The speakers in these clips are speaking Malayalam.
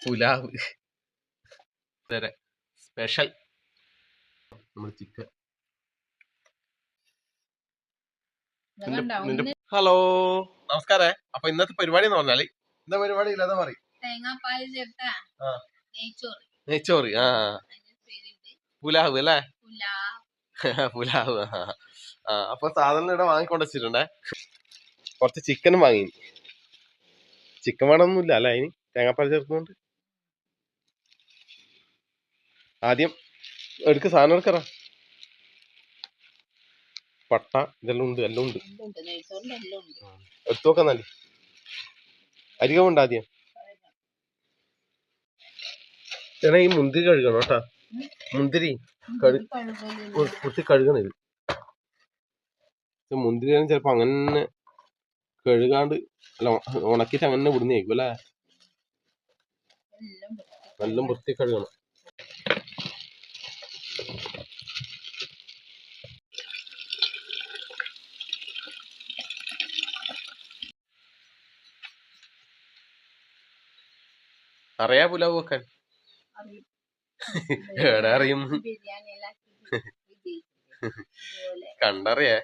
പുലാവ് സ്പെഷ്യൽ നമ്മൾ ചിക്കൻ. ഹലോ നമസ്കാരേ. അപ്പൊ ഇന്നത്തെ പരിപാടി എന്ന് പറഞ്ഞാല് എന്താ പരിപാടി ഇല്ലാതെ പറയും. നെയ്ച്ചോറ്. പുലാവ് അല്ലേ? പുലാവ്. അപ്പൊ സാധനം ഇവിടെ വാങ്ങിക്കൊണ്ട് വെച്ചിട്ടുണ്ടേ. കുറച്ച് ചിക്കനും വാങ്ങി. ചിക്കൻ വേണമെന്നില്ല അല്ല അതിന് തേങ്ങാപ്പാൽ ചേർക്കുന്നുണ്ട്. ആദ്യം എടുക്ക സാധനം എടുക്കറ. പട്ട ഇതെല്ലാം ഉണ്ട്, എല്ലാം ഉണ്ട്. എടുത്തു നോക്കാന്നാല്. അരികമുണ്ട് ആദ്യം. ചേട്ടാ ഈ മുന്തിരി കഴുകണം കേട്ടാ. മുന്തിരി കുത്തി കഴുകണം. ഇത് മുന്തിരി ചിലപ്പോ അങ്ങനെ കഴുകാണ്ട് അല്ല ഉണക്കിട്ട് അങ്ങനെ വിടുന്നേക്കും അല്ലേ. എല്ലാം വൃത്തി കഴുകണം. അറിയാ പുലാവ് വെക്കാൻ? എവിടെ അറിയും, കണ്ടറിയേ.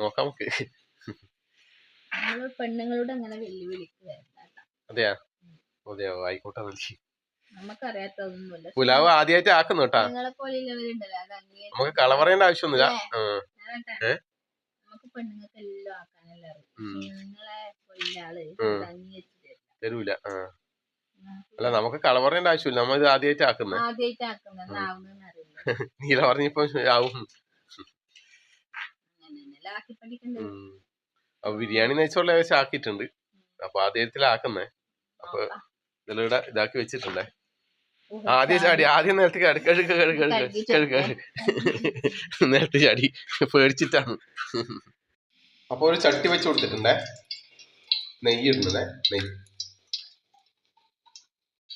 നോക്കാം നമുക്ക്. പെണ്ണുങ്ങളോട് അങ്ങനെ അതെയാ? അതെയോ, ആയിക്കോട്ടെ. നമുക്കറിയാത്തൊന്നുമില്ല. പുലാവ് ആദ്യമായിട്ട് ആക്കുന്നു കേട്ടാ. നമുക്ക് കളവറേണ്ട ആവശ്യമൊന്നുമില്ല. നമുക്ക് പെണ്ണുങ്ങൾക്ക് എല്ലാം ആക്കാനല്ലേ തരൂല. അല്ല നമുക്ക് കളവറേണ്ട ആവശ്യമില്ല. നമ്മൾ ഇത് ആദ്യമായിട്ട് ആക്കുന്നത്. നീല പറഞ്ഞപ്പോ ആവും. അപ്പൊ ബിരിയാണി നെയ്ച്ചോറിൽ ഏകദേശം ആക്കിയിട്ടുണ്ട്. അപ്പൊ ആദ്യത്തിലാക്കുന്നേ. അപ്പൊ ഇതിലൂടെ ഇതാക്കി വെച്ചിട്ടുണ്ടേ. ആദ്യം ചാടി, ആദ്യം നിലത്ത് കഴുക നിലത്ത് ചാടി പേടിച്ചിട്ടാണ്. അപ്പൊ ഒരു ചട്ടി വെച്ച് കൊടുത്തിട്ടുണ്ടേ. നെയ്യ് ഇടുന്നതേ. നെയ്യ്,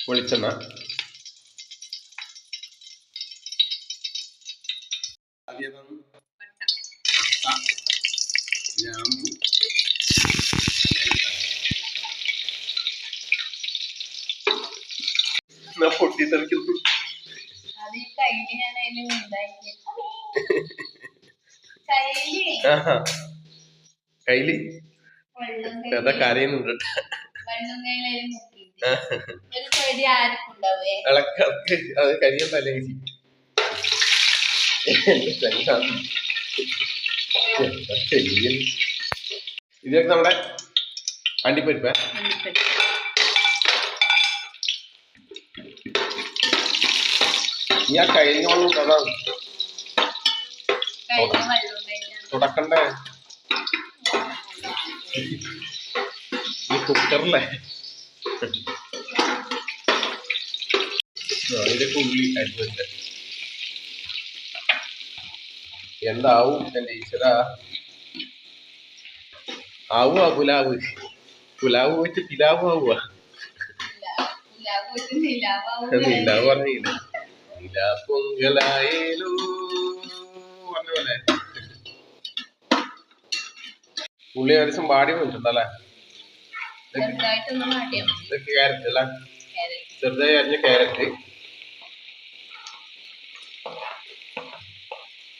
വെളിച്ചെണ്ണ, പൊട്ടിത്തെറിക്കുന്നു. കയ്യില് അതാ കരയുന്നുണ്ട്. അത് കരിയാൻ തലേ ഇതൊക്കെ നമ്മുടെ അണ്ടിപ്പരിപ്പ്. ഞാൻ കഴിഞ്ഞ അതാണ് തുടക്കണ്ടേ ഈ കുക്കറിലെ. ഇതൊക്കെ ഉള്ളി അരിഞ്ഞിട്ട് എന്താവും എന്റെ ഈശ്വര. ആവുക പുലാവ്. പുലാവ് പോയിട്ട് പിലാവ് ആവുക. നിലാവ് പറഞ്ഞില്ല. നിലാ പൊങ്കലായേലോ പറഞ്ഞ പോലെ. ഉള്ളി ഏകദേശം പാടി വന്നിട്ടുണ്ടല്ലേ. ഇതൊക്കെ ക്യാരറ്റ് അല്ല, ചെറുതായി അരിഞ്ഞ ക്യാരറ്റ്.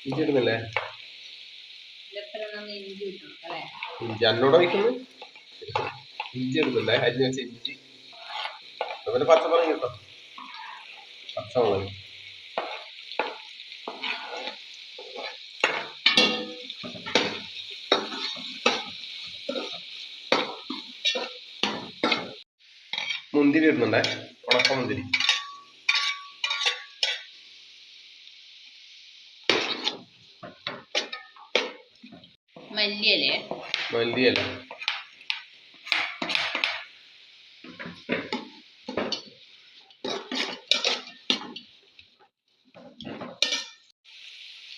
ഇഞ്ചി ഇടുന്നില്ലേ? ഇഞ്ചി എന്നോട് വയ്ക്കുന്നു. ഇഞ്ചി ഇടുന്നില്ലേ? അരിഞ്ഞ വെച്ച ഇഞ്ചി. അതുപോലെ പച്ചമുളക് കിട്ടോ. പച്ചമുളക്, മുന്തിരി ഇടുന്നുണ്ടേ. ഉണക്ക മുന്തിരി. മല്ലിയല.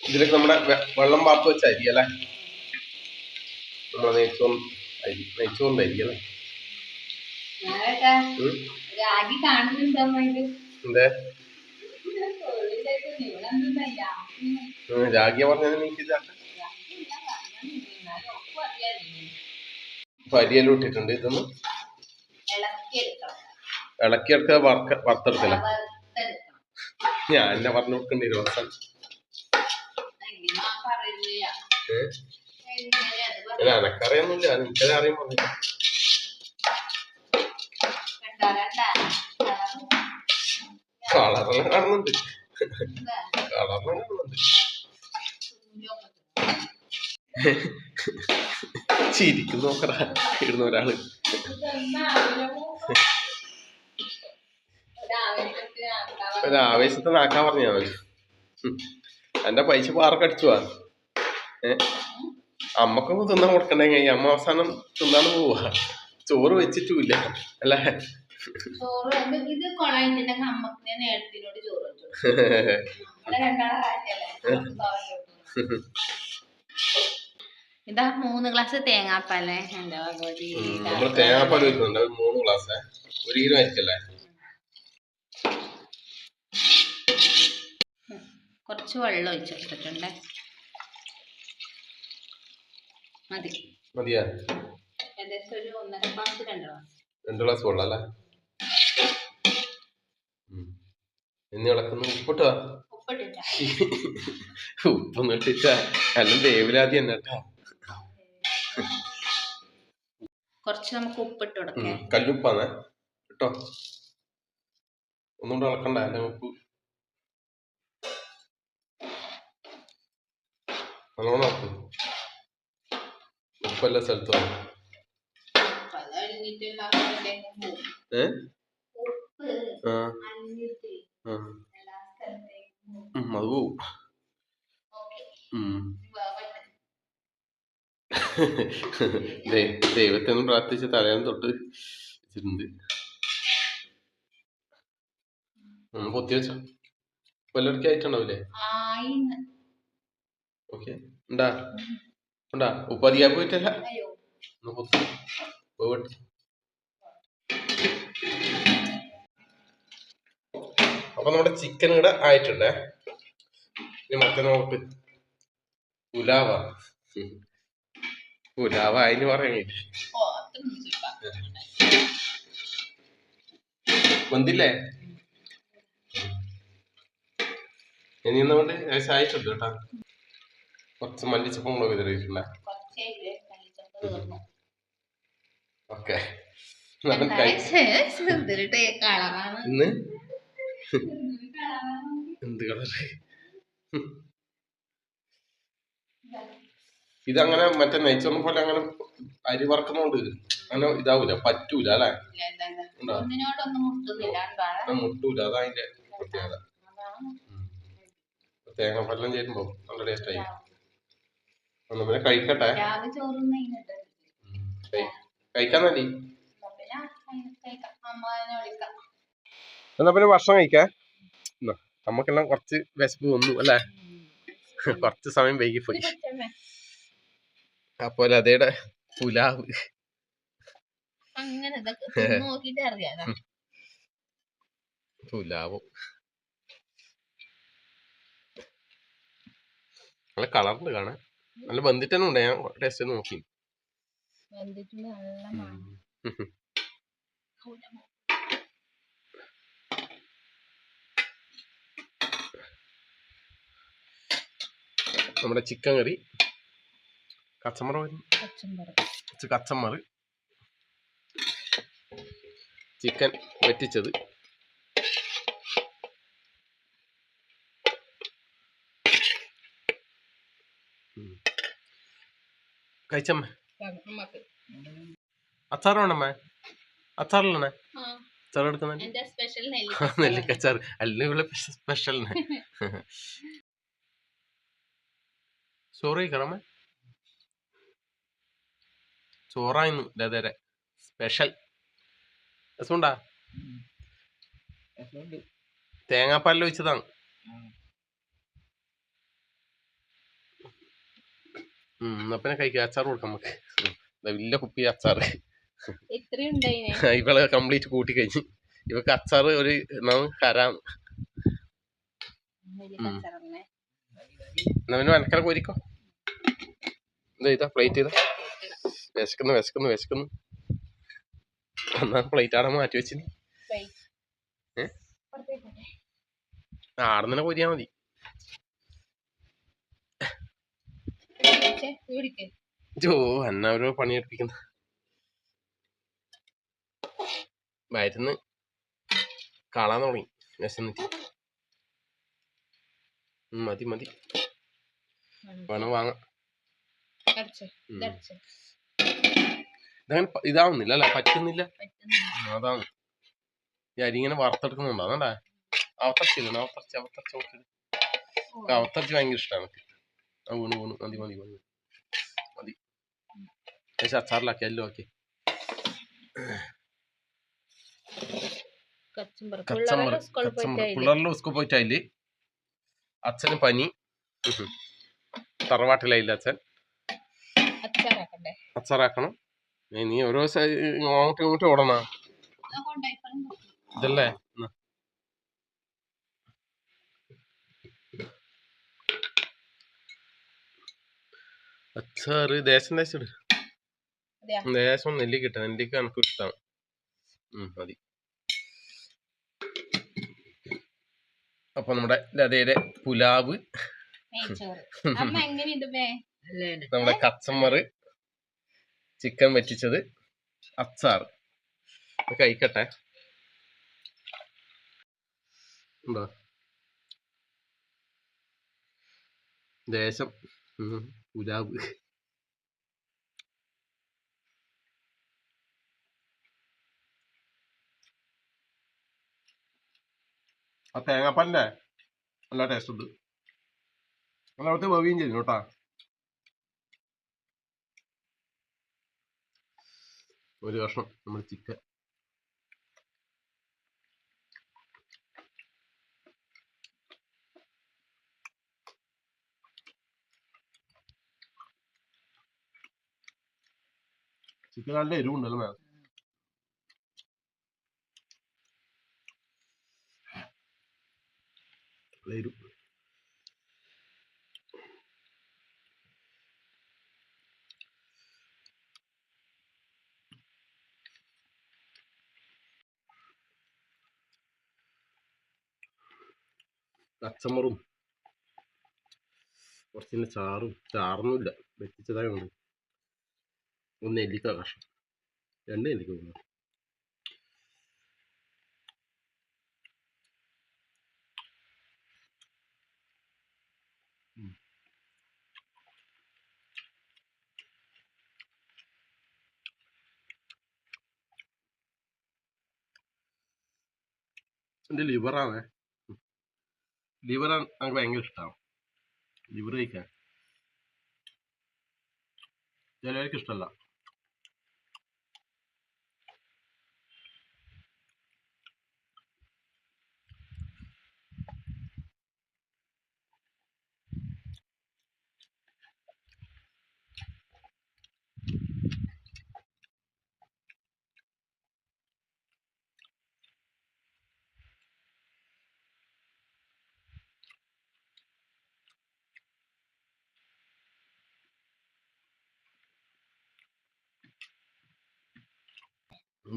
ഇതിലൊക്കെ നമ്മുടെ വെള്ളം വാർത്ത് വെച്ച അരി അല്ലേ. നമ്മളെ നെയ്ച്ചോറിന്റെ അരി അല്ലേ. എന്തേ രാഗിയ പറഞ്ഞത് എനിക്ക് ഇതാക്കാം. അരിയെല്ലാം ഇട്ടിട്ടുണ്ട്. ഇതൊന്ന് ഇളക്കിയെടുക്കുക വറുത്തെടുക്കല. വറുത്തെടുക്കണം. ഞാൻ എന്നെ പറഞ്ഞു കൊടുക്കണ്ടേ ദിവസം. എങ്ങനെയാ പറയില്ല. എനക്കറിയൊന്നുമില്ല, എനിക്കത് അറിയുമ്പോ കളറെല്ലാം കാണുന്നുണ്ട്. കളറെല്ലാം കാണുന്നുണ്ട്. ചിരിക്കുന്നു നോക്കറ ഇടുന്ന ഒരാള്. ഒരാവേശത്തിന് ആക്കാൻ പറഞ്ഞാ മതി. എന്റെ പൈസ പാറക്കടിച്ചു പോവാ. അമ്മക്കൊന്നും തിന്നാൻ കൊടുക്കണ്ടെങ്കി അമ്മ അവസാനം തിന്നാണ് പോവാ. ചോറ് വെച്ചിട്ടുമില്ല അല്ലേ? ഇതാ 3 ഗ്ലാസ് തേങ്ങാപ്പാലേ. എന്റെ നമ്മള് തേങ്ങാപ്പാൽ വെക്കുന്നുണ്ട് 3 ഗ്ലാസ്. 1 കിലോ ആയിരിക്കല്ലേ? കുറച്ച് വെള്ളം ഒഴിച്ചെടുത്തിട്ടുണ്ട്. മതി. മതിയാ? ഏകദേശം ഒരു 1.5 ഗ്ലാസ് 2 ഗ്ലാസ് വെള്ളം അല്ലേ? ഇനി ഇളക്കുന്നു. ഉപ്പിട്ടാ? ഉപ്പൊന്നും ഇട്ടിട്ടാ എല്ലാം വേവിലാതി തന്നെ കേട്ടോ. കുറച്ച് നമുക്ക് ഉപ്പിട്ട് കൊടുക്കാം. കല്ലുപ്പാന്നേ കേട്ടോ. ഒന്നുകൊണ്ട് ഇളക്കണ്ട. അല്ലെ ഉപ്പ് നല്ലോണം ഇളക്കും. ഉപ്പെല്ലാം സ്ഥലത്ത് വേണം. അത് പോവും. ദൈവത്തിനും പ്രാർത്ഥിച്ച് തലയാൻ തൊട്ട് വെച്ചിട്ടുണ്ട്. പൊത്തി വെച്ചോ. വല്ലവർക്കും ആയിട്ടുണ്ടാവില്ലേ? ഓക്കെ. ഉണ്ടാ ഉണ്ടാ ഉപ്പ് അധികം പോയിട്ടല്ല. അപ്പൊ നമ്മുടെ ചിക്കൻ ഇവിടെ ആയിട്ടുണ്ടേ. ഇനി മറ്റേ നോക്ക് പുലാവാ. പുലാവ അതിന് പറയണില്ലേ? വന്നില്ലേ? ഇനി എന്തുകൊണ്ട് ഏകദേശം ആയിട്ടുണ്ട് കേട്ടാ. കുറച്ച് മല്ലിച്ചപ്പം കൂടെ വിതറിയിട്ടുണ്ടേ. ഓക്കെ. ഇന്ന് എന്ത് കളറ്? ഇതങ്ങനെ മറ്റേ നെയ്ച്ചോറിനെ പോലെ അങ്ങനെ അരി വറക്കുന്നോണ്ട് അങ്ങനെ ഇതാവൂല, പറ്റൂല അല്ലെ? മുട്ടൂല. അതാ അതിന്റെ പ്രത്യേകത. തേങ്ങാപ്പാലെല്ലാം ചേരുമ്പോ നല്ല ടേസ്റ്റ് ആയി. നമ്മളെ കഴിക്കട്ടെ. കഴിക്കാൻ മതി. എന്നാ പിന്നെ ഭക്ഷണം കഴിക്കാ. നമുക്കെല്ലാം കുറച്ച് വിശപ്പ് വന്നു അല്ലേ? കുറച്ച് സമയം വൈകിപ്പോയി. അപ്പോൾ അതേടെ പുലാവ് പുലാവും നല്ല കളറില് കാണാൻ. നല്ല ബന്ധിട്ട് തന്നെ ഉണ്ട്. ഞാൻ ടേസ്റ്റ് നോക്കി. നമ്മുടെ ചിക്കൻ കറി, കച്ചമ്പറ്, ചിക്കൻ വെറ്റിച്ചത്, കഴിച്ചമ്മ. അച്ചാർ വേണമ്മേ? അച്ചാറില്ലേ? അച്ചാർ എടുക്കുന്ന നെല്ലിക്കച്ചാർ അല്ല സ്പെഷ്യൽ. ചോറ് കഴിക്കണമ്മേ? ചോറായിരുന്നു ഇതേരെ സ്പെഷ്യൽ. രസമുണ്ടാ? തേങ്ങാപ്പാലിൽ ഒഴിച്ചതാണ്. പിന്നെ കഴിക്കാം. അച്ചാർ കൊടുക്കാം നമുക്ക്. വലിയ കുപ്പി അച്ചാറ് ഇവള് കംപ്ലീറ്റ് കൂട്ടി കഴിഞ്ഞു. ഇവക്ക് അച്ചാറ് ഒരു ഹരാം. എന്നാ പിന്നെ മനക്കല കോരിക്കോ. ഇതാ പ്ലേറ്റ് ചെയ്ത. വിശക്കുന്നു. എന്നാ പ്ലേറ്റ് ആടെ മാറ്റി വെച്ചിന്. ഏ ആടുന്നെ പൊരിയാ മതി. ജോ എന്നെ ഓരോ പണിയെടുപ്പിക്കുന്ന മരുന്ന് കാണാൻ തുടങ്ങി വിശന്നിട്ട്. മതി മതി വേണം വാങ്ങാം. ഇതങ്ങനെ ഇതാവുന്നില്ല അല്ലെ, പറ്റുന്നില്ല. അതാണ് ഈ അരി ഇങ്ങനെ വറുത്തെടുക്കുന്നുണ്ടോ അതല്ലേ. അവത്തരച്ചില്ല, അവത്തരച്ച് ഭയങ്കര ഇഷ്ടമാണ് എനിക്ക്. വീണ് മതി മതി മതി മതി. പക്ഷെ അച്ചാറിലാക്കി എല്ലാം ആക്കി. പിള്ളേരെല്ലാം സ്കൂൾ പോയിട്ടായില്ലേ. അച്ഛന് പനി, തറവാട്ടിലായില്ല അച്ഛൻ. അച്ചാറാക്കണം. നീ ഓരോ അങ്ങോട്ടും ഇങ്ങോട്ടും ഓടണ ഇതല്ലേ. അച്ചാറ് ദേശം ദേശം നെല്ലിക്ക ഇട്ട നെല്ലിക്ക എനിക്ക് ഇഷ്ടമാണ്. മതി. അപ്പൊ നമ്മുടെ ലതയുടെ പുലാവ്, നമ്മുടെ കച്ചമ്പറ്, ചിക്കൻ വറ്റിച്ചത്, അച്ചാർ കഴിക്കട്ടെ. ഉണ്ടോ ദേശം പുലാവ്. ആ തേങ്ങാപ്പാലിന്റെ നല്ല ടേസ്റ്റ് ഉണ്ട്. നല്ല അവിടുത്തെ വേവിയും ചെയ്തു കേട്ടാ. ഒരു കഷ്ണം നമ്മുടെ ചിക്കൻ. ചിക്കൻ നല്ല എരിവുണ്ടല്ലോ മാം. എരിവ് കച്ചമ്പറും കുറച്ചിൻ്റെ ചാറൊന്നുമില്ല, വെറ്റിച്ചതായുണ്ട്. ഒന്ന് നെല്ലിക്ക കഷ്ണം, 2 നെല്ലിക്ക പോകുന്നു. എൻ്റെ ലിവറാണ് എനിക്ക് ഭയങ്കര ഇഷ്ടമാണ്. ലിവർ കഴിക്കാൻ ചിലവർക്ക് ഇഷ്ടമല്ല.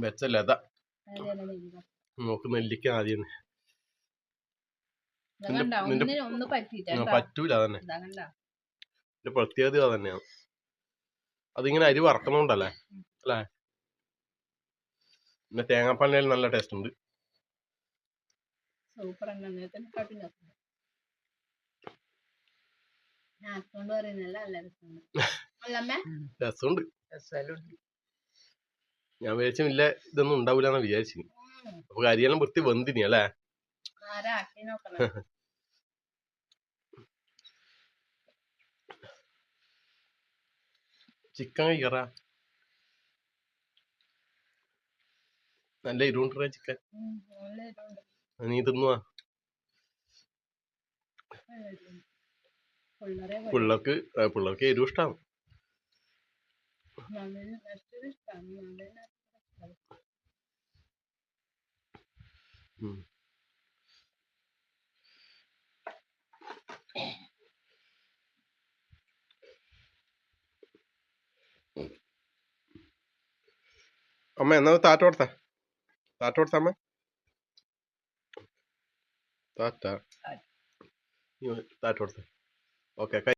വെച്ച ലത നോക്ക് നെല്ലിക്ക ആദ്യം പറ്റൂല. അതന്നെ എന്റെ പ്രത്യേകത അതന്നെയാണ്. അതിങ്ങനെ അരി വറക്കണോണ്ടല്ലേ അല്ലേ. പിന്നെ തേങ്ങാപ്പാലിന് നല്ല ടേസ്റ്റ് ഉണ്ട്. രസമുണ്ട്. ഞാൻ വിചാരിച്ചില്ല ഇതൊന്നും ഉണ്ടാവൂലെന്ന് വിചാരിച്ചു. അപ്പൊ അരിയെല്ലാം വൃത്തി വെന്തിനി അല്ലേ. ചിക്കൻ കഴിക്കറ നല്ല എരിവുണ്ടേ ചിക്കൻ. നീ തിന്നുവാ. പിള്ളേർക്ക് എരിവ് ഇഷ്ടമാണ്. അമ്മ എന്നാ താറ്റ കൊടുത്ത അമ്മ. താറ്റ താറ്റ കൊടുത്തേ ഓക്കെ